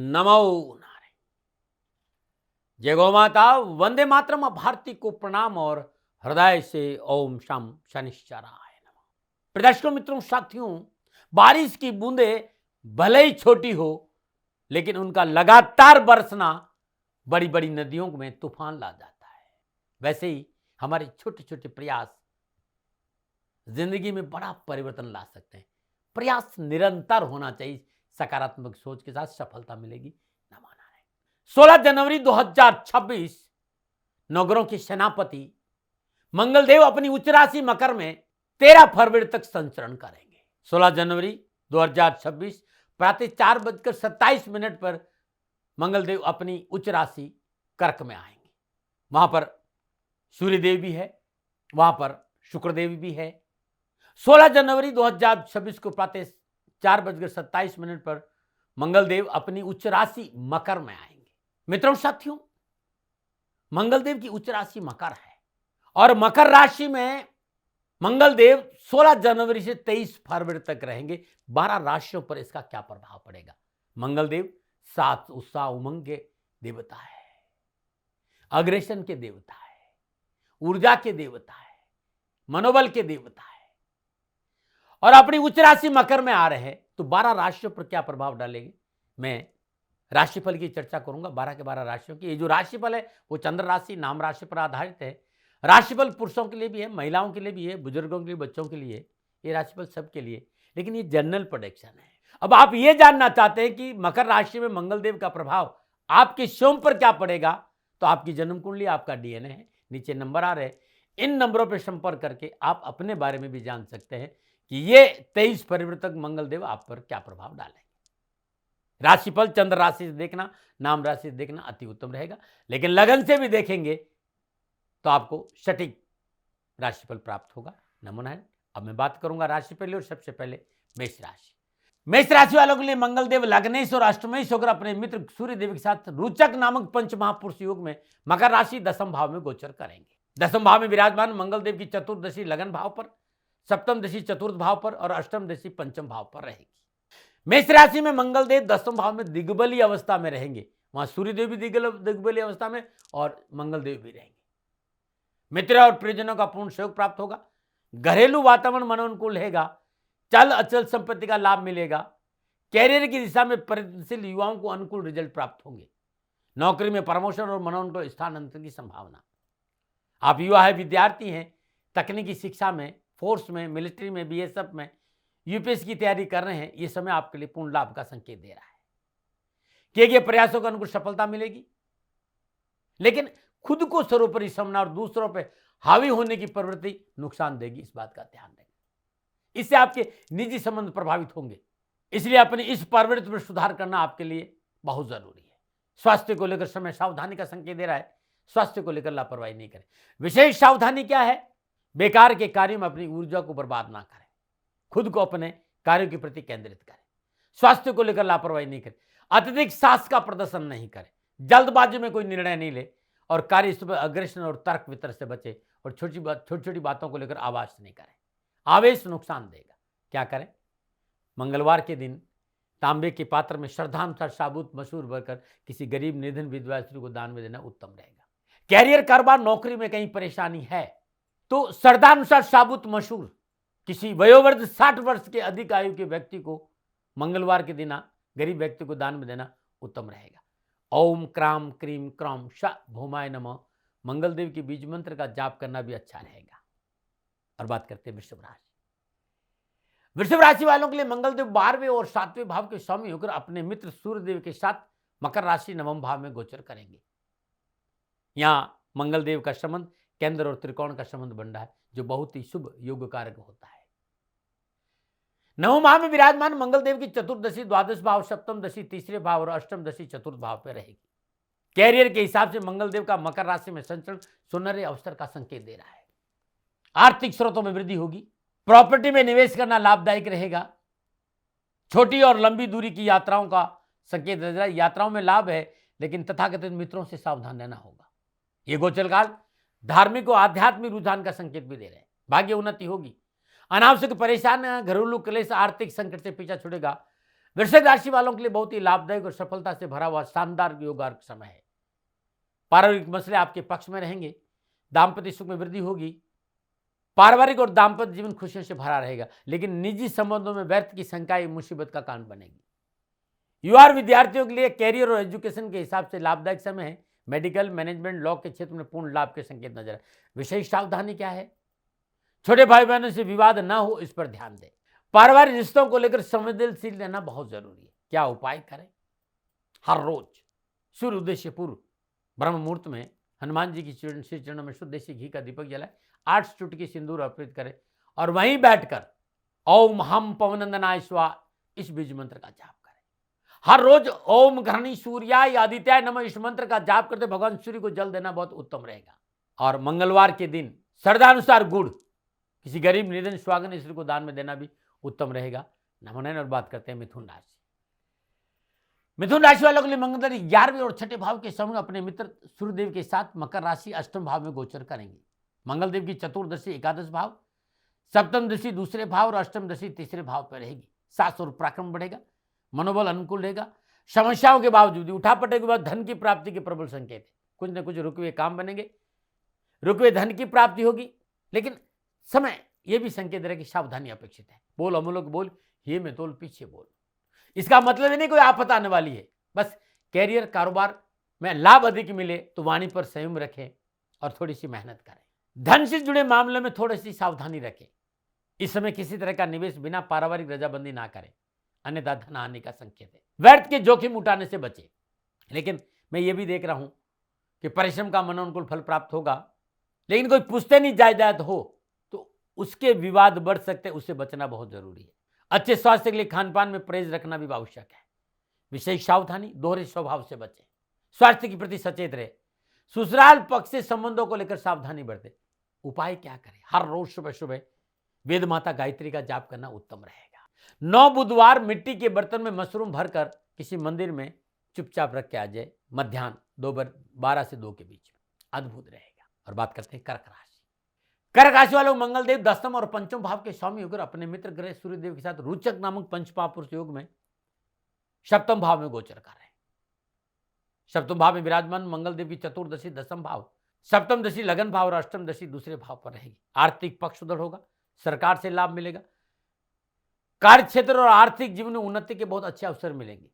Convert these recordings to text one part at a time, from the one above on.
नमो नारायण। जय गौ माता, वंदे मातरम। भारती को प्रणाम और हृदय से ओम शम शनिश्चराय नमः। प्रदर्शकों, मित्रों, साथियों, बारिश की बूंदें भले ही छोटी हो लेकिन उनका लगातार बरसना बड़ी बड़ी नदियों में तूफान ला जाता है। वैसे ही हमारे छोटे छोटे प्रयास जिंदगी में बड़ा परिवर्तन ला सकते हैं। प्रयास निरंतर होना चाहिए, सकारात्मक सोच के साथ सफलता मिलेगी। नमो नारायण। 16 जनवरी 2026 नवग्रहों के सेनापति मंगलदेव अपनी उच्च राशि मकर में 13 फरवरी तक संचरण करेंगे। 16 जनवरी 2026 प्रातः 4:27 पर मंगलदेव अपनी उच्च राशि कर्क में आएंगे। वहां पर सूर्यदेव भी है, वहां पर शुक्रदेव भी है। 16 जनवरी 2026 को प्रातः 4:27 पर मंगलदेव अपनी उच्च राशि मकर में आएंगे। मित्रों, साथियों, मंगलदेव की उच्च राशि मकर है और मकर राशि में मंगलदेव 16 जनवरी से 23 फरवरी तक रहेंगे। 12 राशियों पर इसका क्या प्रभाव पड़ेगा? मंगलदेव सात उत्साह उमंग के देवता है, अग्रेशन के देवता है, ऊर्जा के देवता है, मनोबल के देवता है और अपनी उच्च राशि मकर में आ रहे हैं। तो 12 राशियों पर क्या प्रभाव डालेंगे, मैं राशिफल की चर्चा करूंगा। 12 के 12 राशियों की ये जो राशिफल है वो चंद्र राशि नाम राशि पर आधारित है। राशिफल पुरुषों के लिए भी है, महिलाओं के लिए भी है, बुजुर्गों के लिए, बच्चों के लिए। ये राशिफल सबके लिए, लेकिन ये जनरल प्रेडिक्शन है। अब आप ये जानना चाहते हैं कि मकर राशि में मंगलदेव का प्रभाव आपके स्वयं पर क्या पड़ेगा, तो आपकी जन्म कुंडली, आपका डीएनए है, नीचे नंबर आ रहे हैं। इन नंबरों पर संपर्क करके आप अपने बारे में भी जान सकते हैं कि ये 23 फरवरी तक मंगलदेव आप पर क्या प्रभाव डालेंगे। राशिफल चंद्र राशि से देखना, नाम राशि से देखना अति उत्तम रहेगा, लेकिन लगन से भी देखेंगे तो आपको सटीक राशिफल प्राप्त होगा। नमो नारायण। अब मैं बात करूंगा राशिफल और सबसे पहले मेष राशि। मेष राशि वालों के लिए मंगलदेव लग्नेश और अष्टमेश होकर अपने मित्र सूर्यदेव के साथ रोचक नामक पंच महापुरुष योग में मकर राशि दशम भाव में गोचर करेंगे। दशम भाव में विराजमान मंगलदेव की चतुर्दशी लगन भाव पर, सप्तम दशी चतुर्थ भाव पर और अष्टम दशी पंचम भाव पर रहेगी। मेष राशि में मंगलदेव दशम भाव में दिग्बली अवस्था में रहेंगे। वहां सूर्यदेव भी दिग्बली अवस्था में और मंगलदेव भी रहेंगे। मित्र और प्रियजनों का पूर्ण सहयोग प्राप्त होगा। घरेलू वातावरण मनोनुकूल रहेगा। चल अचल संपत्ति का लाभ मिलेगा। कैरियर की दिशा में प्रगतिशील युवाओं को अनुकूल रिजल्ट प्राप्त होंगे। नौकरी में प्रमोशन और मनोनुकूल स्थानांतरण की संभावना। आप युवा है, विद्यार्थी हैं, तकनीकी शिक्षा में, फोर्स में, मिलिट्री में, बीएसएफ में, यूपीएससी की तैयारी कर रहे हैं, ये समय आपके लिए पूर्ण लाभ का संकेत दे रहा है। किए गए प्रयासों को अनुकूल सफलता मिलेगी, लेकिन खुद को सर्वोपरि समझना और दूसरों पर हावी होने की प्रवृत्ति नुकसान देगी, इस बात का ध्यान रखें। इससे आपके निजी संबंध प्रभावित होंगे, इसलिए अपनी इस प्रवृत्ति में सुधार करना आपके लिए बहुत जरूरी है। स्वास्थ्य को लेकर समय सावधानी का संकेत दे रहा है। स्वास्थ्य को लेकर लापरवाही नहीं करें। विशेष सावधानी क्या है? बेकार के कार्यों में अपनी ऊर्जा को बर्बाद ना करें। खुद को अपने कार्यों के प्रति केंद्रित करें। स्वास्थ्य को लेकर लापरवाही नहीं करें। अत्यधिक साहस का प्रदर्शन नहीं करें। जल्दबाजी में कोई निर्णय नहीं ले और कार्य पर अग्रेशन और तर्क वितर्क से बचे और छोटी छोटी बातों को लेकर आवाज नहीं करें। आवेश नुकसान देगा। क्या करें? मंगलवार के दिन तांबे के पात्र में श्रद्धानुसार साबुत मसूर भरकर किसी गरीब निर्धन विधवा स्त्री को दान में देना उत्तम रहेगा। कैरियर, कारोबार, नौकरी में कहीं परेशानी है तो श्रद्धानुसार साबुत मसूर किसी वयोवृद्ध 60 वर्ष के अधिक आयु के व्यक्ति को मंगलवार के दिन गरीब व्यक्ति को दान में देना उत्तम रहेगा। ओम क्राम क्रीम क्रौम श भूमाय नमः मंगलदेव के बीज मंत्र का जाप करना भी अच्छा रहेगा। और बात करते हैं वृषभ राशि। वृषभ राशि वालों के लिए मंगलदेव 12वें और 7वें भाव के स्वामी होकर अपने मित्र सूर्यदेव के साथ मकर राशि नवम भाव में गोचर करेंगे। यहां मंगलदेव का संबंध केंद्र और त्रिकोण का संबंध बन रहा है, जो बहुत ही शुभ योग कारक होता है। नवम भाव में विराजमान मंगलदेव की चतुर्दशी द्वादश भाव, सप्तम दशी तीसरे भाव और अष्टम दशी चतुर्थ भाव पर रहेगी। कैरियर के हिसाब से मंगलदेव का मकर राशि में संचरण सुनहरे अवसर का संकेत दे रहा है। आर्थिक स्रोतों में वृद्धि होगी। प्रॉपर्टी में निवेश करना लाभदायक रहेगा। छोटी और लंबी दूरी की यात्राओं का संकेत दे रहा है। यात्राओं में लाभ है, लेकिन तथाकथित मित्रों से सावधान रहना होगा। ये गोचर काल धार्मिक और आध्यात्मिक रुझान का संकेत भी दे रहे हैं। भाग्य उन्नति होगी। अनावश्यक परेशान, घरेलू क्लेश, आर्थिक संकट से पीछा छूटेगा। वृश्चिक राशि वालों के लिए बहुत ही लाभदायक और सफलता से भरा हुआ शानदार योगार्क समय है। पारिवारिक मसले आपके पक्ष में रहेंगे। दाम्पत्य सुख में वृद्धि होगी। पारिवारिक और दाम्पत्य जीवन खुशियों से भरा रहेगा, लेकिन निजी संबंधों में व्यर्थ की शंका मुसीबत का कारण बनेगी। युवा विद्यार्थियों के लिए कैरियर और एजुकेशन के हिसाब से लाभदायक समय है। मेडिकल, मैनेजमेंट, लॉ के क्षेत्र में पूर्ण लाभ के संकेत नजर है। विशेष सावधानी क्या है? छोटे भाई बहनों से विवाद ना हो, इस पर ध्यान दें। पारिवारिक रिश्तों को लेकर संवेदनशील रहना बहुत जरूरी है। क्या उपाय करें? हर रोज सूर्य उदय से पूर्व ब्रह्म मुहूर्त में हनुमान जी की श्री चरणों में शुद्ध देसी घी का दीपक जलाए, 8 चुटकी सिंदूर अर्पित करें और वहीं बैठकर ओम हम पवनंदनाय स्वाहा इस बीज मंत्र का जाप करें। हर रोज ओम घृणी सूर्याय आदित्याय नमः इस मंत्र का जाप करते भगवान सूर्य को जल देना बहुत उत्तम रहेगा। और मंगलवार के दिन श्रद्धानुसार गुड़ किसी गरीब निर्धन स्वागन स्त्री को दान में देना भी उत्तम रहेगा। नमो नयन। और बात करते हैं मिथुन राशि। मिथुन राशि वालों के लिए मंगल 11वें और 6ठे भाव के समूह अपने मित्र सूर्यदेव के साथ मकर राशि 8वें भाव में गोचर करेंगे। मंगल देव की चतुर्दशी एकादश भाव, सप्तम दशी दूसरे भाव और अष्टम दशी तीसरे भाव पर रहेगी। साहस और पराक्रम बढ़ेगा, मनोबल अनुकूल रहेगा। समस्याओं के बावजूद उठापटक के बाद धन की प्राप्ति के प्रबल संकेत है। कुछ न कुछ रुके हुए काम बनेंगे, रुके हुए धन की प्राप्ति होगी, लेकिन समय यह भी संकेत रहे कि सावधानी अपेक्षित है। बोल अमूलक बोल, ये में तोल पीछे बोल। इसका मतलब नहीं कोई आफत आने वाली है, बस कैरियर कारोबार में लाभ अधिक मिले तो वाणी पर संयम रखें और थोड़ी सी मेहनत करें। धन से जुड़े मामले में थोड़ी सी सावधानी रखें। इस समय किसी तरह का निवेश बिना पारिवारिक रजाबंदी ना करें, अन्यथा धन हानि का संकेत है। व्यर्थ के जोखिम उठाने से बचें। लेकिन मैं ये भी देख रहा हूं कि परिश्रम का मनोनुकूल फल प्राप्त होगा, लेकिन कोई पूछते नहीं जायदाद हो तो उसके विवाद बढ़ सकते, उससे बचना बहुत जरूरी है। अच्छे स्वास्थ्य के लिए खान पान में परहेज रखना भी आवश्यक है। विशेष सावधानी, दोहरे स्वभाव से बचें, स्वास्थ्य के प्रति सचेत रहे, ससुराल पक्ष से संबंधों को लेकर सावधानी बरतें। उपाय क्या करें? हर रोज सुबह सुबह वेद माता गायत्री का जाप करना उत्तम रहेगा। 9 बुधवार मिट्टी के बर्तन में मशरूम भरकर किसी मंदिर में चुपचाप रख के आ जाए, मध्याह्न 12 से 2 के बीच में, अद्भुत रहेगा। और बात करते हैं कर्क राशि। कर्क राशि वालों मंगल देव 10वें और 5वें भाव के स्वामी होकर अपने मित्र ग्रह सूर्यदेव के साथ रोचक नामक पंचमहापुरुष योग में 7वें भाव में गोचर कर रहे हैं। 7वें भाव में विराजमान मंगल देव की चतुर्दशी 10वां भाव, 7वीं दशी लगन भाव और 8वीं दशी दूसरे भाव पर रहेगी। आर्थिक पक्ष सुदृढ़ होगा, सरकार से लाभ मिलेगा। कार्य क्षेत्र और आर्थिक जीवन में उन्नति के बहुत अच्छे अवसर मिलेंगे।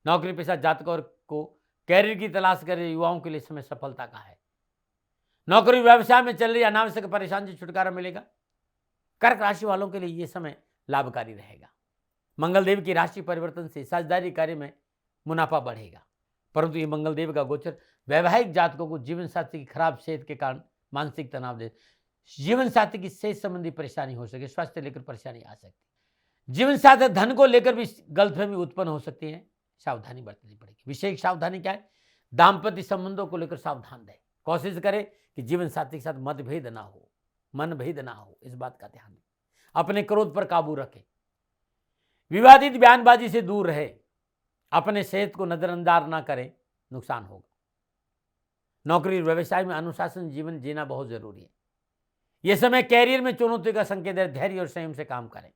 नौकरी पेशा जातकों को कैरियर की तलाश कर रहे युवाओं के लिए समय सफलता का है। नौकरी व्यवसाय में चल रही अनावश्यक परेशानी से छुटकारा मिलेगा। कर्क राशि वालों के लिए यह समय लाभकारी रहेगा। मंगल देव की राशि परिवर्तन से साझेदारी कार्य में मुनाफा बढ़ेगा, परंतु ये मंगल देव का गोचर वैवाहिक जातकों को जीवन साथी की खराब सेहत के कारण मानसिक तनाव दे, जीवन साथी की सेहत संबंधी परेशानी हो सके, स्वास्थ्य लेकर परेशानी आ सकती है। जीवन साथी धन को लेकर भी गलतफहमी उत्पन्न हो सकती है, सावधानी बरतनी पड़ेगी। विशेष सावधानी क्या है? दाम्पत्य संबंधों को लेकर सावधान रहें। कोशिश करें कि जीवन साथी के साथ मतभेद ना हो, मनभेद ना हो, इस बात का ध्यान दें। अपने क्रोध पर काबू रखें, विवादित बयानबाजी से दूर रहे, अपने सेहत को नजरअंदाज ना करें, नुकसान होगा। नौकरी व्यवसाय में अनुशासन जीवन जीना बहुत जरूरी है। यह समय कैरियर में चुनौती का संकेत है। धैर्य और संयम से काम करें,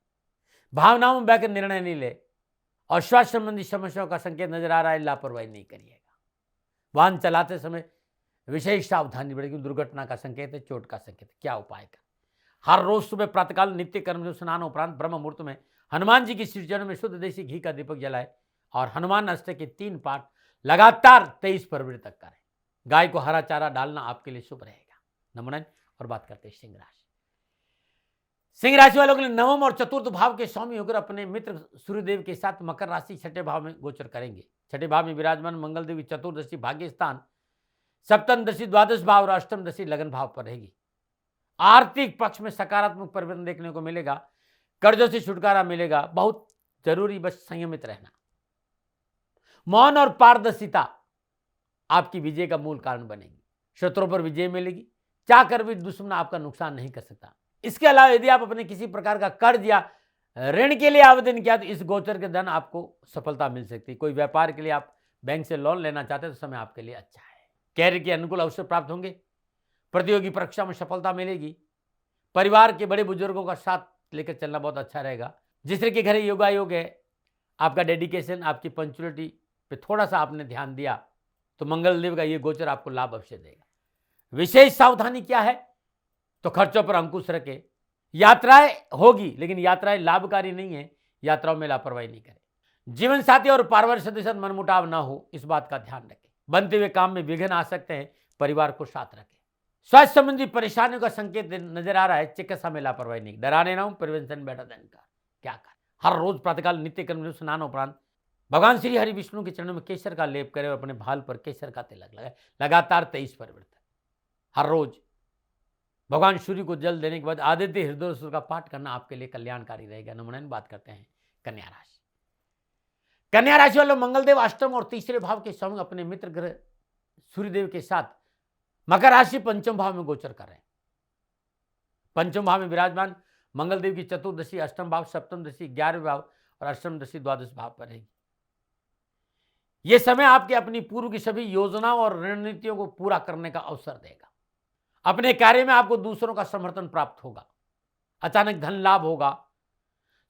भावनाओं में बहकर निर्णय नहीं ले, और स्वास्थ्य संबंधी समस्याओं का संकेत नजर आ रहा है, लापरवाही नहीं करिएगा। वाहन चलाते समय विशेष सावधानी बढ़ेगी, दुर्घटना का संकेत है, चोट का संकेत है। क्या उपाय करें? हर रोज सुबह प्रातःकाल नित्य कर्म स्नान उपरांत ब्रह्म मुहूर्त में हनुमान जी की श्रीचरण में शुद्ध देसी घी का दीपक जलाए और हनुमान अष्टक के 3 पाठ लगातार 23 फरवरी तक करें। गाय को हरा चारा डालना आपके लिए शुभ रहेगा। नमन। और बात करते हैं सिंह राशि। सिंह राशि वालों के लिए 9वें और 4th भाव के स्वामी होकर अपने मित्र सूर्यदेव के साथ मकर राशि 6ठे भाव में गोचर करेंगे। 6ठे भाव में विराजमान मंगल देव की चतुर्दशी भाग्य स्थान, 7वीं दशी द्वादश भाव और 8वीं दशी लगन भाव पर रहेगी। आर्थिक पक्ष में सकारात्मक परिवर्तन देखने को मिलेगा, कर्जों से छुटकारा मिलेगा। बहुत जरूरी बस संयमित रहना। मौन और पारदर्शिता आपकी विजय का मूल कारण बनेगी। शत्रुओं पर विजय मिलेगी, चाहकर भी दुश्मन आपका नुकसान नहीं कर सकता। इसके अलावा यदि आप अपने किसी प्रकार का कर्ज या ऋण के लिए आवेदन किया तो इस गोचर के धन आपको सफलता मिल सकती है। कोई व्यापार के लिए आप बैंक से लोन लेना चाहते हैं तो समय आपके लिए अच्छा है। कैरियर के अनुकूल अवसर प्राप्त होंगे, प्रतियोगी परीक्षा में सफलता मिलेगी। परिवार के बड़े बुजुर्गों का साथ लेकर चलना बहुत अच्छा रहेगा। जिस तरह के घर योगायोग है, आपका डेडिकेशन, आपकी पंक्चुअलिटी पे थोड़ा सा आपने ध्यान दिया तो मंगलदेव का ये गोचर आपको लाभ अवश्य देगा। विशेष सावधानी क्या है? तो खर्चों पर अंकुश रखें। यात्राएं होगी लेकिन यात्राएं लाभकारी नहीं है, यात्राओं में लापरवाही नहीं करें। जीवन साथी और पारिवारिक सदस्य मनमुटाव ना हो, इस बात का ध्यान रखें। बनते हुए काम में विघ्न आ सकते हैं, परिवार को साथ रखें। स्वास्थ्य संबंधी परेशानियों का संकेत नजर आ रहा है, चिकित्सा में लापरवाही नहीं, डराने ना हो, प्रिवेंशन बेटर देन क्योर। क्या करें? हर रोज प्रातःकाल नित्य कर्म स्नान उपरांत भगवान श्री हरि विष्णु के चरणों में केसर का लेप करें और अपने भाल पर केसर का तिलक लगाए। लगातार 23 परिवर्तन हर रोज भगवान सूर्य को जल देने के बाद आदित्य हृदय सूत्र का पाठ करना आपके लिए कल्याणकारी रहेगा। नमूना बात करते हैं कन्या राशि। कन्या राशि वालों, मंगलदेव अष्टम और तीसरे भाव के स्वामी अपने मित्र ग्रह सूर्यदेव के साथ मकर राशि पंचम भाव में गोचर कर रहे हैं। पंचम भाव में विराजमान मंगलदेव की चतुर्दशी अष्टम भाव, सप्तम दशी 11वें भाव और अष्टम दशी द्वादश भाव पर रहेगी। यह समय आपके अपनी पूर्व की सभी योजनाओं और रणनीतियों को पूरा करने का अवसर देगा। अपने कार्य में आपको दूसरों का समर्थन प्राप्त होगा। अचानक धन लाभ होगा।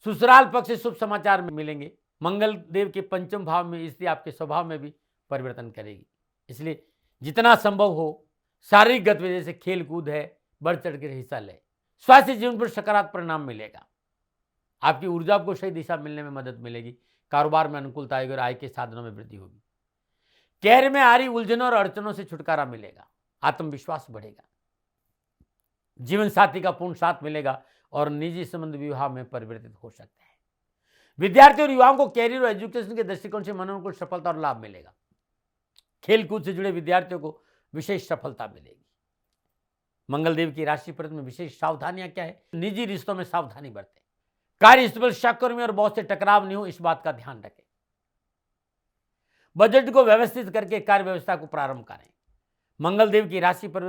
ससुराल पक्ष से शुभ समाचार मिलेंगे। मंगल देव के पंचम भाव में स्थिति आपके स्वभाव में भी परिवर्तन करेगी, इसलिए जितना संभव हो शारीरिक गतिविधि जैसे खेल कूद है, बढ़ चढ़ कर हिस्सा ले। स्वास्थ्य जीवन पर सकारात्मक परिणाम मिलेगा। आपकी ऊर्जा को सही दिशा मिलने में मदद मिलेगी। कारोबार में अनुकूलता आएगी और आय के साधनों में वृद्धि होगी। कार्य में आ रही उलझनों और अड़चनों से छुटकारा मिलेगा। आत्मविश्वास बढ़ेगा। जीवन साथी का पूर्ण साथ मिलेगा और निजी संबंध विवाह में परिवर्तित हो सकते हैं। विद्यार्थी और युवाओं को कैरियर और एजुकेशन के दृष्टिकोण से मनोनुकूल सफलता और लाभ मिलेगा। खेलकूद से जुड़े विद्यार्थियों को विशेष सफलता मिलेगी। मंगलदेव की राशि पर में विशेष सावधानियां क्या है? निजी रिश्तों में सावधानी बरतें। कार्यस्थल पर सहकर्मी और बॉस से टकराव नहीं हो, इस बात का ध्यान रखें। बजट को व्यवस्थित करके कार्य व्यवस्था को प्रारंभ करें। मंगलदेव की राशि पर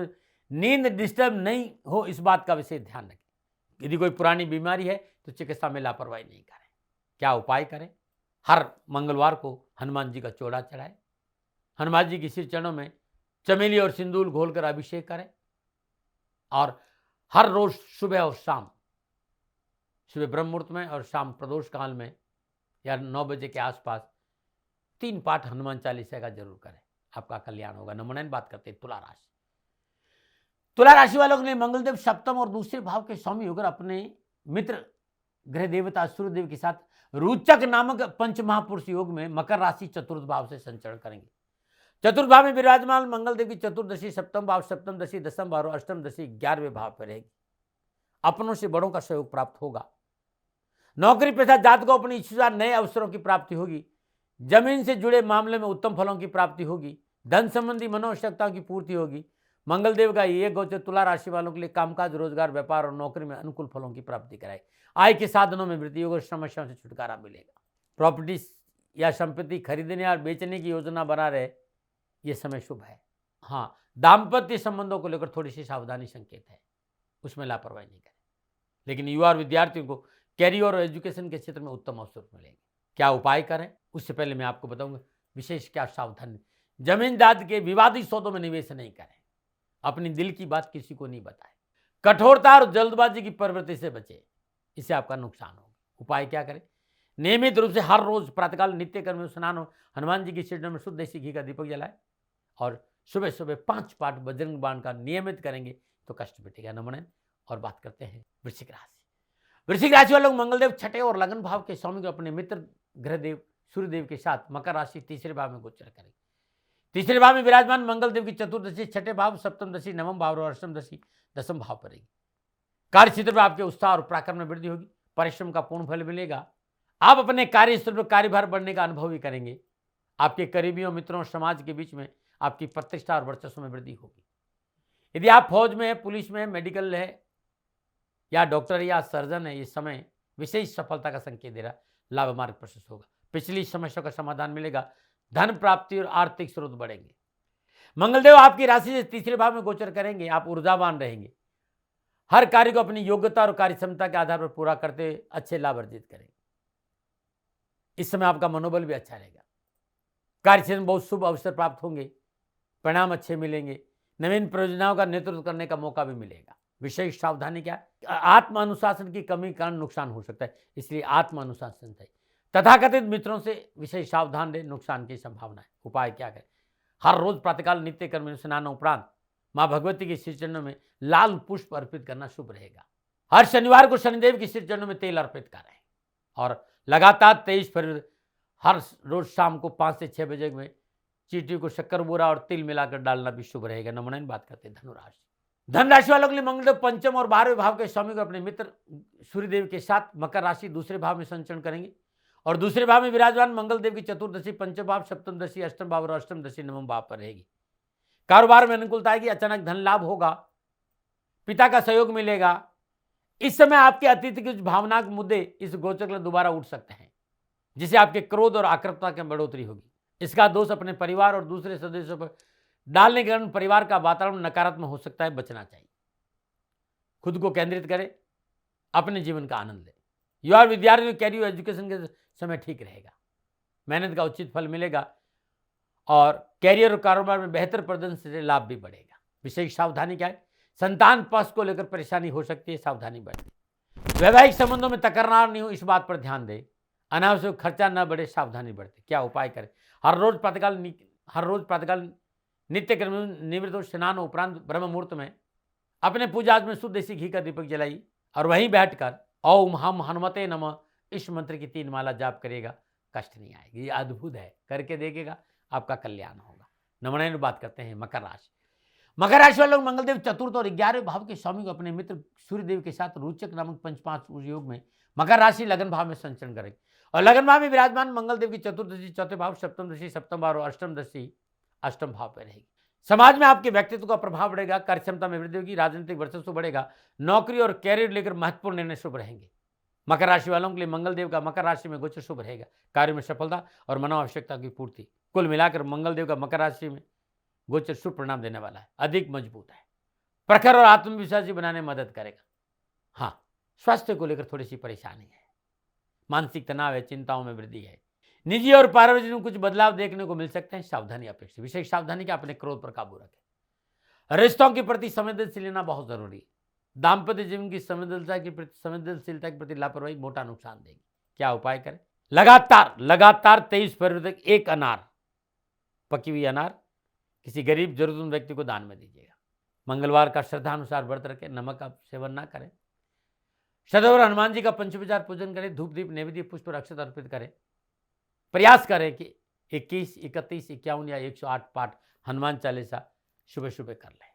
नींद डिस्टर्ब नहीं हो, इस बात का विशेष ध्यान रखें। यदि कोई पुरानी बीमारी है तो चिकित्सा में लापरवाही नहीं करें। क्या उपाय करें? हर मंगलवार को हनुमान जी का चोला चढ़ाएं। हनुमान जी की सिर चरणों में चमेली और सिंदूर घोलकर अभिषेक करें और हर रोज सुबह और शाम, सुबह ब्रह्म मुहूर्त में और शाम प्रदोष काल में या 9 बजे के आसपास 3 पाठ हनुमान चालीसा का जरूर करें। आपका कल्याण होगा। नंबर 9 बात करते हैं तुला राशि। तुला राशि वालों के लिए मंगलदेव सप्तम और दूसरे भाव के स्वामी होकर अपने मित्र ग्रह देवता सूर्यदेव के साथ रोचक नामक पंच महापुरुष योग में मकर राशि चतुर्थ भाव से संचरण करेंगे। चतुर्थ भाव में विराजमान मंगलदेव की चतुर्दशी सप्तम भाव, सप्तम दशी दसम भाव और अष्टम दशी 11वें भाव पर रहेगी। अपनों से बड़ों का सहयोग प्राप्त होगा। नौकरी पेशा जात को अपनी इच्छा नए अवसरों की प्राप्ति होगी। जमीन से जुड़े मामले में उत्तम फलों की प्राप्ति होगी। धन संबंधी मनोआवश्यकताओं की पूर्ति होगी। मंगलदेव का ये गोचर तुला राशि वालों के लिए कामकाज, रोजगार, व्यापार और नौकरी में अनुकूल फलों की प्राप्ति कराए। आय के साधनों में वृद्धि होगी और समस्याओं से छुटकारा मिलेगा। प्रॉपर्टी या संपत्ति खरीदने और बेचने की योजना बना रहे, ये समय शुभ है। हाँ, दाम्पत्य संबंधों को लेकर थोड़ी सी सावधानी संकेत है, उसमें लापरवाही नहीं करें। लेकिन युवा और विद्यार्थियों को कैरियर और एजुकेशन के क्षेत्र में उत्तम अवसर मिलेंगे। क्या उपाय करें उससे पहले मैं आपको बताऊंगा विशेष क्या सावधानी। जमीन जायदाद के विवादित सौदों में निवेश नहीं करें। अपनी दिल की बात किसी को नहीं बताएं। कठोरता और जल्दबाजी की प्रवृत्ति से बचें, इससे आपका नुकसान होगा। उपाय क्या करें? नियमित रूप से हर रोज प्रातःकाल नित्य कर्म में स्नान हो, हनुमान जी की सिर में शुद्ध देसी घी का दीपक जलाए और सुबह सुबह 5 पाठ बजरंग बाण का नियमित करेंगे तो कष्ट मिटेगा। नमन। और बात करते हैं वृश्चिक राशि। वृश्चिक राशि वालों मंगलदेव छठे और लगन भाव के स्वामी को अपने मित्र ग्रहदेव सूर्यदेव के साथ मकर राशि तीसरे भाव में गोचर करेंगे। तीसरे भाव में विराजमान मंगलदेव की चतुर्दशी छठे भाव, सप्तम दशी नवम भाव और अष्टम दशी दसम भाव पर रहेगी। कार्य क्षेत्र में आपके उत्साह और पराक्रम में वृद्धि होगी। परिश्रम का पूर्ण फल मिलेगा। आप अपने कार्यस्थल पर कार्यभार बढ़ने का अनुभव भी करेंगे। आपके करीबियों, मित्रों और समाज के बीच में आपकी प्रतिष्ठा और वर्चस्व में वृद्धि होगी। यदि आप फौज में है, पुलिस में है, मेडिकल है या डॉक्टर या सर्जन है, इस समय विशेष सफलता का संकेत दे रहा। लाभ मार्ग प्रशस्त होगा। पिछली समस्या का समाधान मिलेगा। धन प्राप्ति और आर्थिक स्रोत बढ़ेंगे। मंगलदेव आपकी राशि से तीसरे भाव में गोचर करेंगे। आप ऊर्जावान रहेंगे। हर कार्य को अपनी योग्यता और कार्य क्षमता के आधार पर पूरा करते अच्छे लाभ अर्जित करेंगे। इस समय आपका मनोबल भी अच्छा रहेगा। कार्य क्षेत्र में बहुत शुभ अवसर प्राप्त होंगे। परिणाम अच्छे मिलेंगे। नवीन परियोजनाओं का नेतृत्व करने का मौका भी मिलेगा। विशेष सावधानी क्या है? आत्म अनुशासन की कमी के कारण नुकसान हो सकता है, इसलिए आत्म अनुशासन है। तथाकथित मित्रों से विशेष सावधान रहे, नुकसान की संभावना है। उपाय क्या करें? हर रोज प्रातःकाल नित्य कर्म स्नान उपरांत मां भगवती के श्री चरणों में लाल पुष्प अर्पित करना शुभ रहेगा। हर शनिवार को शनिदेव के श्री चरणों में तेल अर्पित करें और लगातार 23 फरवरी हर रोज शाम को 5 से 6 बजे में चींटी को शक्कर बूरा और तिल मिलाकर डालना भी शुभ रहेगा। नमूना बात करते हैं धनुराशि। धन राशि वालों के लिए मंगलदेव पंचम और 12वें भाव के स्वामी को अपने मित्र सूर्यदेव के साथ मकर राशि दूसरे भाव में संचरण करेंगे और दूसरे भाव में विराजमान मंगलदेव की चतुर्दशी पंचम भाव, सप्तम दशी, अष्टम भाव और अष्टम दशी नवम भाव पर रहेगी। कारोबार में अनुकूलता आएगी, अचानक धन लाभ होगा, पिता का सहयोग मिलेगा। इस समय आपके अतीत के कुछ भावनात्मक मुद्दे इस गोचर में दोबारा उठ सकते हैं, जिससे आपके क्रोध और आक्रमकता की बढ़ोतरी होगी। इसका दोष अपने परिवार और दूसरे सदस्यों पर डालने के कारण परिवार का वातावरण नकारात्मक हो सकता है, बचना चाहिए। खुद को केंद्रित करें, अपने जीवन का आनंद लें। युवा विद्यार्थियों कैरियर एजुकेशन के समय ठीक रहेगा, मेहनत का उचित फल मिलेगा और कैरियर और कारोबार में बेहतर प्रदर्शन से लाभ भी बढ़ेगा। विशेष सावधानी क्या है? संतान पक्ष को लेकर परेशानी हो सकती है, सावधानी बरतें। वैवाहिक संबंधों में तकरार नहीं हो, इस बात पर ध्यान दें। अनावश्यक खर्चा न बढ़े, सावधानी बरतें। क्या उपाय करें? हर रोज प्रातःकाल नित्य कर्म निवृत्त हो स्नान उपरांत ब्रह्म मुहूर्त में अपने पूजा में शुद्ध देसी घी का दीपक जलाइए और वहीं बैठकर ओम हम हनुमते नमः इस मंत्र की 3 माला जाप करेगा, कष्ट नहीं आएगी। ये अद्भुत है, करके देखेगा, आपका कल्याण होगा। नमूना बात करते हैं मकर राशि। मकर राशि वाले लोग मंगलदेव चतुर्थ और 11वें भाव के स्वामी को अपने मित्र सूर्यदेव के साथ रोचक नामक पंचपाश योग में मकर राशि लगन भाव में संचरण करेंगे और लगन भाव में विराजमान मंगलदेव की चतुर्दशी चौथे भाव, सप्तम दशी सप्तम भाव और अष्टम दशी अष्टम भाव पर रहेगी। समाज में आपके व्यक्तित्व का प्रभाव बढ़ेगा, कार्य क्षमता में वृद्धि होगी, राजनीतिक वर्चस्व बढ़ेगा, नौकरी और कैरियर लेकर महत्वपूर्ण निर्णय शुभ रहेंगे। मकर राशि वालों के लिए मंगलदेव का मकर राशि में गोचर शुभ रहेगा, कार्य में सफलता और मनोआवश्यकता की पूर्ति। कुल मिलाकर मंगलदेव का मकर राशि में गोचर शुभ परिणाम देने वाला है, अधिक मजबूत है, प्रखर और आत्मविश्वासी बनाने में मदद करेगा। हाँ, स्वास्थ्य को लेकर थोड़ी सी परेशानी है, मानसिक तनाव है, चिंताओं में वृद्धि है, निजी और पारिवारिक में कुछ बदलाव देखने को मिल सकते हैं, सावधानी अपेक्षित। विशेष सावधानी का अपने क्रोध पर काबू रखें। रिश्तों के प्रति संवेदनशील लेना बहुत जरूरी है। दाम्पत्य जीवन की संवेदनशीलता के प्रति लापरवाही मोटा नुकसान देगी। क्या उपाय करें? लगातार 23 फरवरी तक एक अनार, पकी हुई अनार किसी गरीब जरूरतमंद व्यक्ति को दान में दीजिएगा। मंगलवार का श्रद्धानुसार व्रत रखें, नमक का सेवन ना करें। सदैव हनुमान जी का पंचोपचार पूजन करें, धूप दीप नैवेद्य पुष्प और अक्षत अर्पित करें। प्रयास करें कि 21, 31, 51 या 108 पाठ हनुमान चालीसा सुबह सुबह कर लें,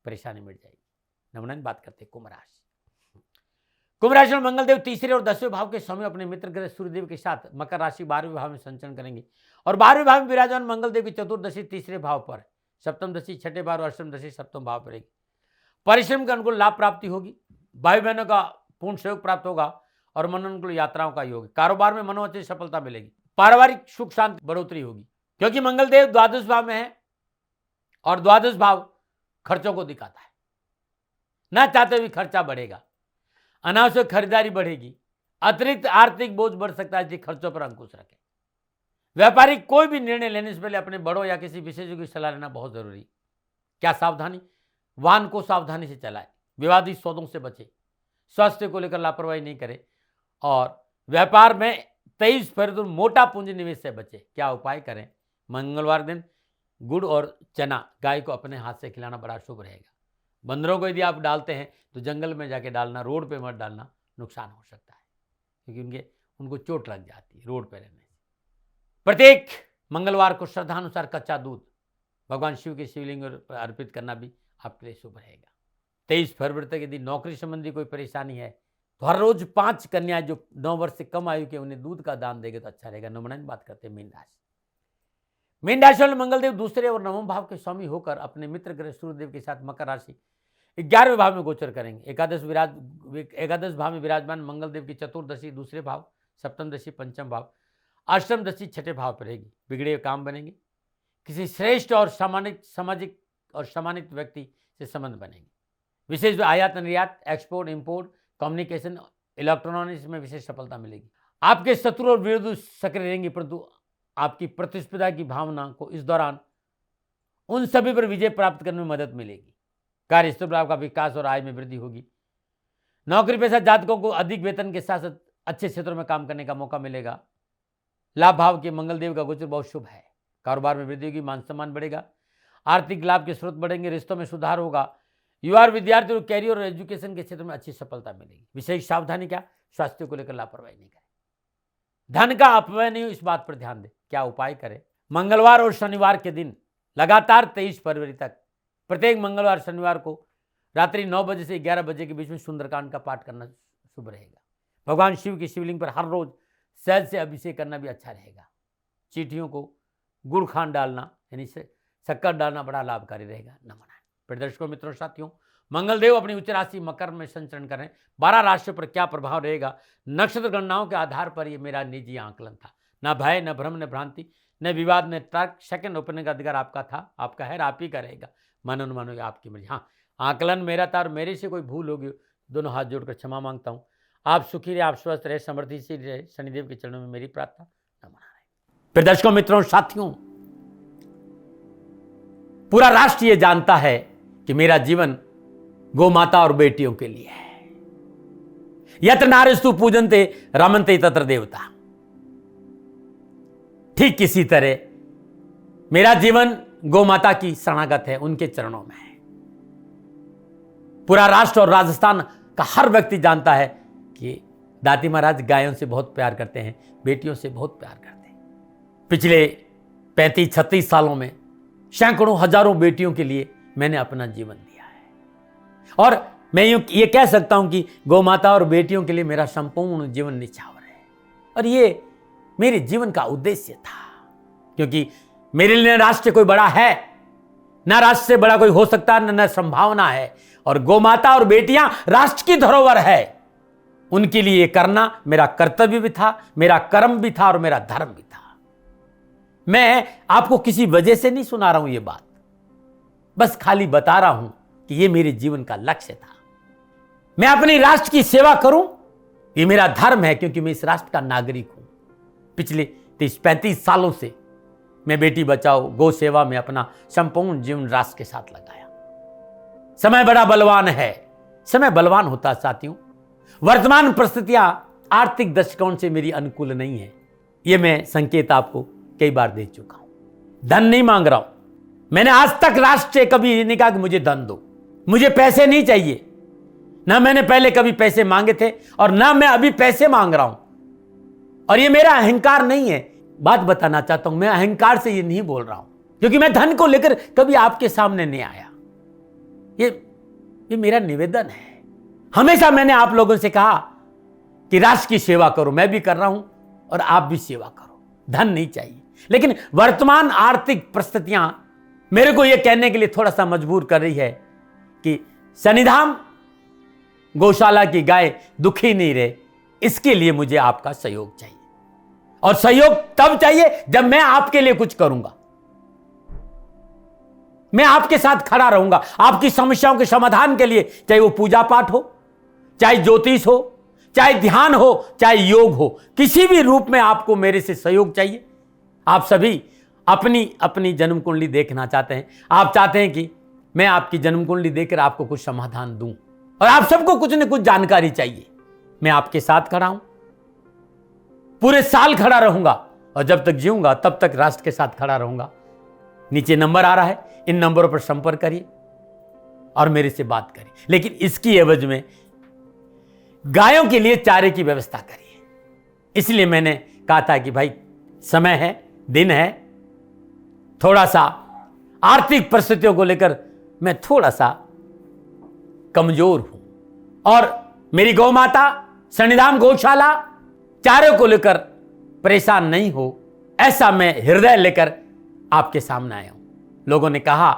परेशानी मिट जाएगी। नमूना बात करते हैं कुंभ राशि। कुंभ राशि में मंगलदेव तीसरे और 10वें भाव के स्वामी अपने मित्र ग्रह सूर्यदेव के साथ मकर राशि 12वें भाव में संचरण करेंगे और 12वें भाव में विराजमान मंगलदेव की चतुर्दशी तीसरे भाव पर, सप्तम दशी छठे भाव और अष्टम दशी सप्तम भाव पर रहेगी। परिश्रम के अनुकूल लाभ प्राप्ति होगी, भाई बहनों का पूर्ण सहयोग प्राप्त होगा और मन अनुकूल यात्राओं का योग। कारोबार में मनोवांछित सफलता मिलेगी, पारिवारिक सुख शांति बढ़ोतरी होगी, क्योंकि मंगलदेव द्वादश भाव में है और द्वादश भाव खर्चों को दिखाता है। ना चाहते हुए खर्चा बढ़ेगा, अनावश्यक खरीदारी बढ़ेगी, अतिरिक्त आर्थिक बोझ बढ़ सकता है, इसलिए खर्चों पर अंकुश रखें। व्यापारिक कोई भी निर्णय लेने से पहले अपने बड़ों या किसी विशेषज्ञ की सलाह लेना बहुत जरूरी। क्या सावधानी? वाहन को सावधानी से चलाएं, विवादित सौदों से बचें, स्वास्थ्य को लेकर लापरवाही नहीं करें और व्यापार में 23 फरवरी मोटा पूंजी निवेश से बचे। क्या उपाय करें? मंगलवार दिन गुड़ और चना गाय को अपने हाथ से खिलाना बड़ा शुभ रहेगा। बंदरों को यदि आप डालते हैं तो जंगल में जाके डालना, रोड पे मत डालना, नुकसान हो सकता है, क्योंकि उनको चोट लग जाती है रोड पे रहने से। प्रत्येक मंगलवार को श्रद्धानुसार कच्चा दूध भगवान शिव के शिवलिंग पर अर्पित करना भी आपके लिए शुभ रहेगा। 23 फरवरी तक यदि नौकरी संबंधी कोई परेशानी है तो हर रोज 5 कन्याएं जो 9 वर्ष से कम आयु के उन्हें दूध का दान देंगे तो अच्छा रहेगा। नमूना बात करते हैं मीन राशि। मीन राशि वाले मंगलदेव दूसरे और नवम भाव के स्वामी होकर अपने मित्र ग्रह सूर्यदेव के साथ मकर राशि 11वें भाव में गोचर करेंगे। एकादश भाव में विराजमान मंगलदेव की चतुर्दशी दूसरे भाव, सप्तम दशी पंचम भाव, अष्टम दशी छठे भाव पर रहेगी। बिगड़े काम बनेंगे, किसी श्रेष्ठ और सामाजिक और सम्मानित व्यक्ति से संबंध बनेंगे। विशेष आयात निर्यात, एक्सपोर्ट इंपोर्ट, कम्युनिकेशन, इलेक्ट्रॉनिक्स में विशेष सफलता मिलेगी। आपके शत्रु और विरोधी सक्रिय रहेंगे, परंतु आपकी प्रतिस्पर्धा की भावना को इस दौरान उन सभी पर विजय प्राप्त करने में मदद मिलेगी। कार्यस्थल पर आपका विकास और आय में वृद्धि होगी। नौकरी पेशा जातकों को अधिक वेतन के साथ साथ अच्छे क्षेत्रों में काम करने का मौका मिलेगा। लाभ भाव के मंगल देव का गोचर बहुत शुभ है। कारोबार में वृद्धि होगी, मान सम्मान बढ़ेगा, आर्थिक लाभ के स्रोत बढ़ेंगे, रिश्तों में सुधार होगा। युवा विद्यार्थी और कैरियर और एजुकेशन के क्षेत्र में अच्छी सफलता मिलेगी। विशेष सावधानी क्या, स्वास्थ्य को लेकर लापरवाही नहीं करें। धन का अपव्यय नहीं हो, इस बात पर ध्यान दें। क्या उपाय करें, मंगलवार और शनिवार के दिन लगातार 23 फरवरी तक प्रत्येक मंगलवार शनिवार को रात्रि 9 बजे से 11 बजे के बीच में सुंदरकांड का पाठ करना शुभ रहेगा। भगवान शिव की शिवलिंग पर हर रोज शहद से अभिषेक करना भी अच्छा रहेगा। चींटियों को गुड़ खांड डालना यानी शक्कर डालना बड़ा लाभकारी रहेगा। नमन। प्रदर्शकों, मित्रों, साथियों, मंगलदेव अपनी उच्च राशि मकर में संचरण कर रहे हैं। 12 राशियों पर क्या प्रभाव रहेगा, नक्षत्र गणनाओं के आधार पर यह मेरा निजी आंकलन था। न भय, न भ्रम, न भ्रांति, न विवाद, न तर्क। सेकंड ओपनिंग का अधिकार आपका था, आपका है, आप ही का रहेगा। मानो न मानो आपकी मर्जी। हाँ, आकलन मेरा था और मेरे से कोई भूल होगी दोनों हाथ जोड़कर क्षमा मांगता हूँ। आप सुखी रहे, आप स्वस्थ रहे, समृद्धिशील रहे, शनिदेव के चरणों में मेरी प्रार्थना। नमन। प्रदर्शकों, मित्रों, साथियों, पूरा राष्ट्र ये जानता है कि मेरा जीवन गौ माता और बेटियों के लिए है। यत्र नारीस्तु पूजन्ते रमन्ते तत्र देवता। ठीक किसी तरह मेरा जीवन गौ माता की शरणागत है, उनके चरणों में है। पूरा राष्ट्र और राजस्थान का हर व्यक्ति जानता है कि दाती महाराज गायों से बहुत प्यार करते हैं, बेटियों से बहुत प्यार करते हैं। पिछले 35-36 सालों में सैकड़ों हजारों बेटियों के लिए मैंने अपना जीवन दिया है और मैं ये कह सकता हूं कि गौ माता और बेटियों के लिए मेरा संपूर्ण जीवन निछावर है। और ये मेरे जीवन का उद्देश्य था, क्योंकि मेरे लिए राष्ट्र कोई बड़ा है ना, राष्ट्र से बड़ा कोई हो सकता है न संभावना है। और गौ माता और बेटियां राष्ट्र की धरोहर है, उनके लिए करना मेरा कर्तव्य भी था, मेरा कर्म भी था और मेरा धर्म भी था। मैं आपको किसी वजह से नहीं सुना रहा हूं ये बात, बस खाली बता रहा हूं कि ये मेरे जीवन का लक्ष्य था। मैं अपने राष्ट्र की सेवा करूं, ये मेरा धर्म है, क्योंकि मैं इस राष्ट्र का नागरिक हूं। पिछले 30-35 सालों से मैं बेटी बचाओ, गौ सेवा में अपना संपूर्ण जीवन राष्ट्र के साथ लगाया। समय बड़ा बलवान है, समय बलवान होता है साथियों। वर्तमान परिस्थितियां आर्थिक दृष्टिकोण से मेरी अनुकूल नहीं है, यह मैं संकेत आपको कई बार दे चुका हूं। धन नहीं मांग रहा हूं, मैंने आज तक राष्ट्र से कभी ये नहीं कहा कि मुझे धन दो, मुझे पैसे नहीं चाहिए। ना मैंने पहले कभी पैसे मांगे थे और ना मैं अभी पैसे मांग रहा हूं। और ये मेरा अहंकार नहीं है। बात बताना चाहता हूं, मैं अहंकार से ये नहीं बोल रहा हूं, क्योंकि मैं धन को लेकर कभी आपके सामने नहीं आया। ये मेरा निवेदन है। हमेशा मैंने आप लोगों से कहा कि राष्ट्र की सेवा करो, मैं भी कर रहा हूं और आप भी सेवा करो। धन नहीं चाहिए, लेकिन वर्तमान आर्थिक परिस्थितियां मेरे को यह कहने के लिए थोड़ा सा मजबूर कर रही है कि शनिधाम गौशाला की गाय दुखी नहीं रहे, इसके लिए मुझे आपका सहयोग चाहिए। और सहयोग तब चाहिए जब मैं आपके लिए कुछ करूंगा, मैं आपके साथ खड़ा रहूंगा आपकी समस्याओं के समाधान के लिए। चाहे वो पूजा पाठ हो, चाहे ज्योतिष हो, चाहे ध्यान हो, चाहे योग हो, किसी भी रूप में आपको मेरे से सहयोग चाहिए। आप सभी अपनी अपनी जन्म कुंडली देखना चाहते हैं, आप चाहते हैं कि मैं आपकी जन्म कुंडली देखकर आपको कुछ समाधान दूं, और आप सबको कुछ न कुछ जानकारी चाहिए। मैं आपके साथ खड़ा हूं, पूरे साल खड़ा रहूंगा और जब तक जीऊंगा तब तक राष्ट्र के साथ खड़ा रहूंगा। नीचे नंबर आ रहा है, इन नंबरों पर संपर्क करिए और मेरे से बात करिए, लेकिन इसकी एवज में गायों के लिए चारे की व्यवस्था करिए। इसलिए मैंने कहा था कि भाई समय है, दिन है, थोड़ा सा आर्थिक परिस्थितियों को लेकर मैं थोड़ा सा कमजोर हूं और मेरी गौ माता शनिधाम गौशाला चारे को लेकर परेशान नहीं हो, ऐसा मैं हृदय लेकर आपके सामने आया हूं। लोगों ने कहा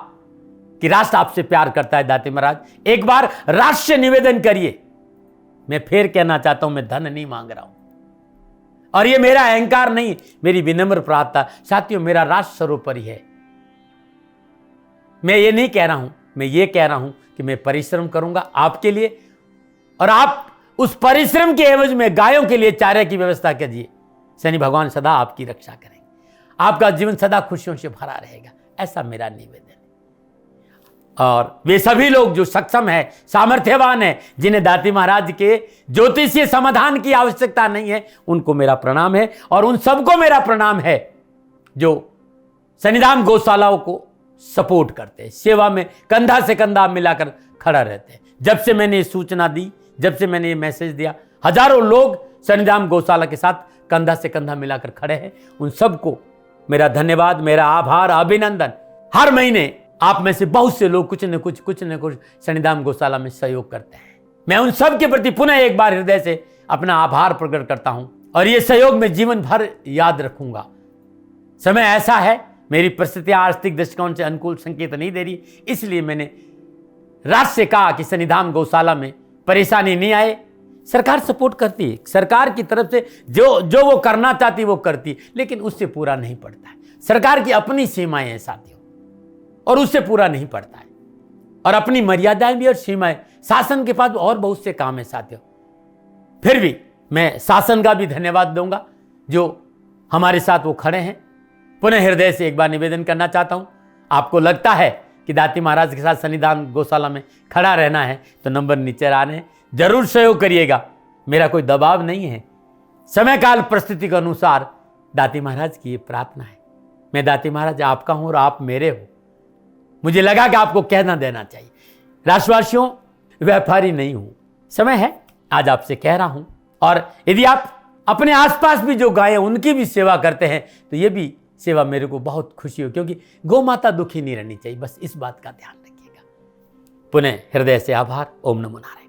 कि राष्ट्र आपसे प्यार करता है दाती महाराज, एक बार राष्ट्र से निवेदन करिए। मैं फिर कहना चाहता हूं, मैं धन नहीं मांग रहा हूं और ये मेरा अहंकार नहीं, मेरी विनम्र प्रार्थना। साथियों, मेरा राष्ट्र सर्वोपरि है। मैं ये नहीं कह रहा हूं, मैं ये कह रहा हूं कि मैं परिश्रम करूंगा आपके लिए, और आप उस परिश्रम के एवज में गायों के लिए चारे की व्यवस्था कीजिए। शनि भगवान सदा आपकी रक्षा करेंगे, आपका जीवन सदा खुशियों से भरा रहेगा, ऐसा मेरा निवेदन है। और वे सभी लोग जो सक्षम है, सामर्थ्यवान है, जिन्हें दाती महाराज के ज्योतिषीय समाधान की आवश्यकता नहीं है, उनको मेरा प्रणाम है। और उन सबको मेरा प्रणाम है जो शनिधाम गौशालाओं को सपोर्ट करते हैं, सेवा में कंधा से कंधा मिलाकर खड़ा रहते हैं। जब से मैंने ये सूचना दी, जब से मैंने ये मैसेज दिया, हजारों लोग शनिधाम गौशाला के साथ कंधा से कंधा मिलाकर खड़े हैं। उन सबको मेरा धन्यवाद, मेरा आभार, अभिनंदन। हर महीने आप में से बहुत से लोग कुछ न कुछ शनिधाम गौशाला में सहयोग करते हैं। मैं उन सब के प्रति पुनः एक बार हृदय से अपना आभार प्रकट करता हूं और ये सहयोग मैं जीवन भर याद रखूंगा। समय ऐसा है, मेरी परिस्थितियां आर्थिक दृष्टिकोण से अनुकूल संकेत नहीं दे रही, इसलिए मैंने राष्ट्र से कहा कि शनिधाम गौशाला में परेशानी नहीं आए। सरकार सपोर्ट करती है, सरकार की तरफ से जो वो करना चाहती वो करती, लेकिन उससे पूरा नहीं पड़ता है। सरकार की अपनी सीमाएं हैं साथियों, और उससे पूरा नहीं पड़ता है, और अपनी मर्यादाएं भी और सीमाएं। शासन के पास और बहुत से काम है साथियों। फिर भी मैं शासन का भी धन्यवाद दूंगा जो हमारे साथ वो खड़े हैं। पुनः हृदय से एक बार निवेदन करना चाहता हूं, आपको लगता है कि दाती महाराज के साथ शनिधाम गौशाला में खड़ा रहना है तो नंबर नीचे आ रहे हैं, जरूर सहयोग करिएगा। मेरा कोई दबाव नहीं है, समय काल परिस्थिति के अनुसार दाती महाराज की ये प्रार्थना है। मैं दाती महाराज आपका हूं और आप मेरे हो। मुझे लगा कि आपको कहना देना चाहिए। राष्ट्रवासियों, व्यापारी नहीं हूं, समय है आज आपसे कह रहा हूं। और यदि आप अपने आसपास भी जो गाय उनकी भी सेवा करते हैं तो ये भी सेवा मेरे को बहुत खुशी हो, क्योंकि गौ माता दुखी नहीं रहनी चाहिए। बस इस बात का ध्यान रखिएगा। पुनः हृदय से आभार। ओम नमो नारायण।